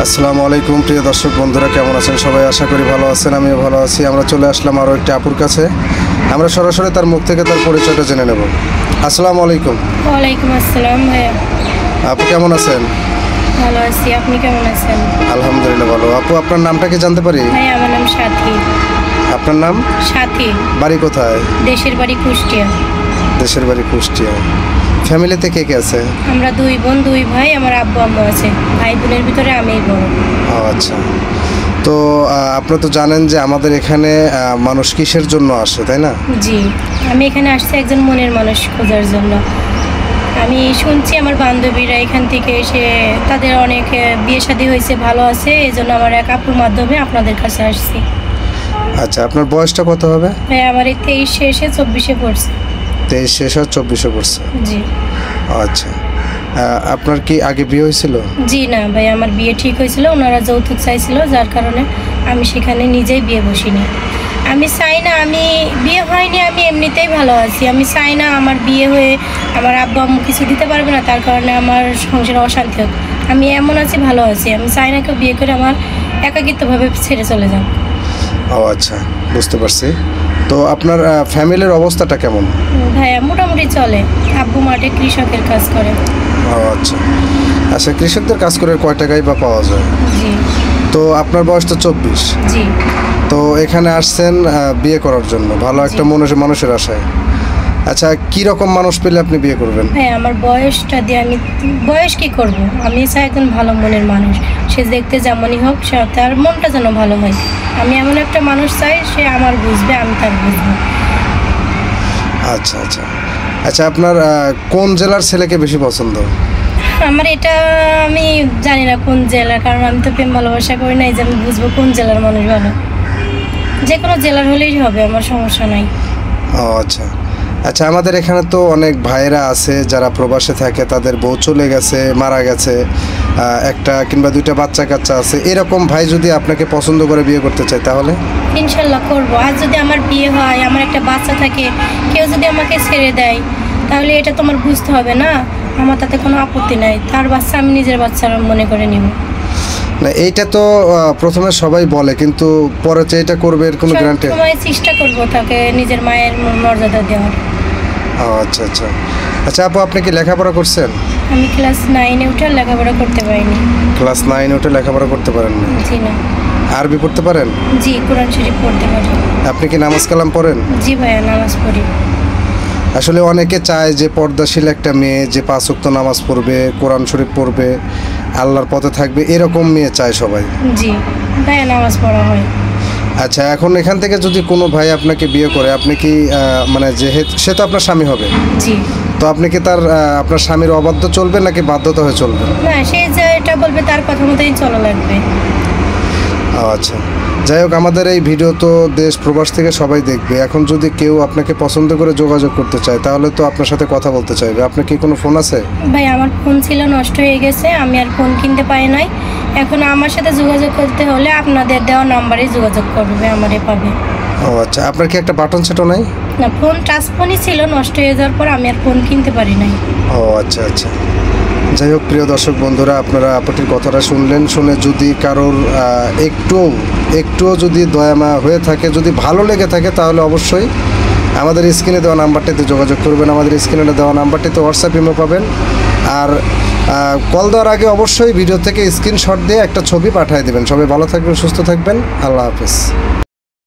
আসসালামু আলাইকুম প্রিয় দর্শক বন্ধুরা, কেমন আছেন সবাই? আশা করি ভালো আছেন, আমিও ভালো আছি। আমরা চলে আসলাম আরও একটি আপুর কাছে। আমরা সরাসরি তার মুখ থেকে তার পরিচয়টা জেনে নেব। আসসালামু আলাইকুম। ওয়ালাইকুম আসসালাম ভাইয়া। আপু কেমন আছেন? ভালো আছি, আপনি কেমন আছেন? আলহামদুলিল্লাহ ভালো। আপু আপনার নামটা কি জানতে পারি? ভাইয়া আমার নাম সাথী। আপনার নাম? সাথী। বাড়ি কোথায়? দেশের বাড়ি কুষ্টিয়া। দেশের বাড়ি কুষ্টিয়া। ফ্যামিলিতে কে কে আছে? আমরা দুই বোন দুই ভাই, আমার আব্বু আম্মু আছে। ভাই বোনের ভিতরে আমিই বড়। ও আচ্ছা। তো আপনারা তো জানেন যে আমাদের এখানে মানুষ কিসের জন্য আসে, তাই না? জি, আমি এখানে আসছি একজন মনের মানুষ খোঁজার জন্য। আমি শুনছি আমার বান্ধবীরা এখান থেকে এসে তাদের অনেক বিয়ে শাদী হয়েছে, ভালো আছে, এই জন্য আমার এক আপুর মাধ্যমে আপনাদের কাছে আসছি। আচ্ছা, আপনার বয়সটা কত হবে? ভাই আমার এই 23 শেষে 24-এ পড়ছে। 23 শেষ আর 24-এ পড়ছে। জি। আচ্ছা, আপনার কি আগে বিয়ে হয়েছিল? জি না ভাই, আমার বিয়ে ঠিক হয়েছিল, ওনারা যৌতুক চাইছিল, যার কারণে আমি সেখানে নিজেই বিয়ে বসিনি। আমি চাই না, আমি বিয়ে হয়নি, আমি এমনিতেই ভালো আছি। আমি চাই না আমার বিয়ে হয়ে আমার আব্বা আম্মু কিছু দিতে পারবে না, তার কারণে আমার সংসারে অশান্তি হোক। আমি এমন আছি, ভালো আছি। আমি চাই না কেউ বিয়ে করে আমার একাকিত্বভাবে ছেড়ে চলে যাক। ও আচ্ছা, বুঝতে পারছি। তো আপনার ফ্যামিলির অবস্থাটা কেমন? ভাইয়া মোটামুটি চলে। আব্বু মাঠে কৃষকের কাজ করে। ও আচ্ছা। আচ্ছা, কৃষকদের কাজ করে কয় টাকাই বা পাওয়া যায়? জি। তো আপনার বয়স তো 24। জি। তো এখানে আসছেন বিয়ে করার জন্য, ভালো একটা মানুষের আশায়। আচ্ছা, কি রকম মানুষ পেলে আপনি বিয়ে করবেন? হ্যাঁ, আমার বয়সটা দিয়ে আমি বয়স কি করব? আমি চাই একজন ভালো মনের মানুষ। সে দেখতে যেমনই হোক, সে তার মনটা যেন ভালো হয়। আমি এমন একটা মানুষ চাই, সে আমার বুঝবে, আমি তার বুঝবো। আচ্ছা আচ্ছা। আচ্ছা, আপনার কোন জেলার ছেলেকে বেশি পছন্দ? আমার এটা আমি জানি না কোন জেলা, কারণ আমি তো প্রেম ভালোবাসা করি নাই যে আমি বুঝবো কোন জেলার মানুষ ভালো। যে কোনো জেলার হলেই হবে, আমার সমস্যা নাই। ও আচ্ছা। আচ্ছা, আমাদের এখানে তো অনেক ভাইরা আছে যারা প্রবাসে থাকে, তাদের বউ চলে গেছে, মারা গেছে, একটা কিংবা দুইটা বাচ্চা কাচ্চা আছে। এরকম ভাই যদি আপনাকে পছন্দ করে বিয়ে করতে চায় তাহলে? ইনশাল্লাহ করবো। আর যদি আমার বিয়ে হয়, আমার একটা বাচ্চা থাকে, কেউ যদি আমাকে ছেড়ে দেয়, তাহলে এটা তোমার বুঝতে হবে না, আমার তাতে কোনো আপত্তি নাই। তার বাচ্চা আমি নিজের বাচ্চা মনে করে নিব। না, এইটা তো প্রথমে সবাই বলে, কিন্তু পরে যে এটা করবে এর কোনো গ্যারান্টি? সময় চেষ্টা করবো তাকে নিজের মায়ের মর্যাদা দেওয়ার। ও আচ্ছা আচ্ছা। আচ্ছা আপু, আপনি কি লেখাপড়া করছেন? আমি ক্লাস 9-এ উঠে লেখাপড়া করতে পারিনি। ক্লাস 9 উঠে লেখাপড়া করতে পারেন না? জি না। আরবি পড়তে পারেন? জি, কোরআন শরীফ পড়তে পারি। আপনি কি নামাজ কালাম পড়েন? জি ভাইয়া, নামাজ পড়ি। আসলে অনেকে চায় যে পর্দাশীল একটা মেয়ে যে 5 ওয়াক্ত নামাজ পড়বে, কোরআন শরীফ পড়বে, আল্লাহর পথে থাকবে, এরকম মেয়ে চায় সবাই। জি ভাইয়া, নামাজ পড়া হয়। আচ্ছা, এখন এখান থেকে যদি কোনো ভাই আপনাকে বিয়ে করে, আপনি কি মানে যেহেতু সে তো আপনার স্বামী হবে, জি, তো আপনি কি তার আপনার স্বামীর অবাধ্য চলবেন নাকি বাধ্যতা হয়ে চলবেন? না, সে যেটা বলবে তার কথা মতোই চলা লাগবে। আচ্ছা, যাই হোক, আমাদের এই ভিডিও তো দেশ প্রবাস থেকে সবাই দেখবে। এখন যদি কেউ আপনাকে পছন্দ করে যোগাযোগ করতে চায়, তাহলে তো আপনার সাথে কথা বলতে চাইবে। আপনার কি কোনো ফোন আছে? ভাই আমার ফোন ছিল, নষ্ট হয়ে গেছে, আমি আর ফোন কিনতে পারি নাই। এখন আমার সাথে যোগাযোগ করতে হলে আপনাদের দেওয়া নাম্বারে যোগাযোগ করবে, আমারে পাবে। ও আচ্ছা, আপনার কি একটা বাটন সেটও নাই? না, ফোন টাচ ফোনই ছিল, নষ্ট হয়ে যাওয়ার পর আমি আর ফোন কিনতে পারি নাই। ও আচ্ছা আচ্ছা। যাই হোক, প্রিয় দর্শক বন্ধুরা, আপনারা আপুটির কথাটা শুনলেন। শুনে যদি কারোর একটুও যদি দয়ামা হয়ে থাকে, যদি ভালো লেগে থাকে, তাহলে অবশ্যই আমাদের স্ক্রিনে দেওয়া নাম্বারটিতে যোগাযোগ করবেন। আমাদের স্ক্রিনে দেওয়া নাম্বারটিতে হোয়াটসঅ্যাপ ইমো পাবেন। আর কল দেওয়ার আগে অবশ্যই ভিডিও থেকে স্ক্রিনশট দিয়ে একটা ছবি পাঠিয়ে দেবেন। সবাই ভালো থাকবেন, সুস্থ থাকবেন। আল্লাহ হাফেজ।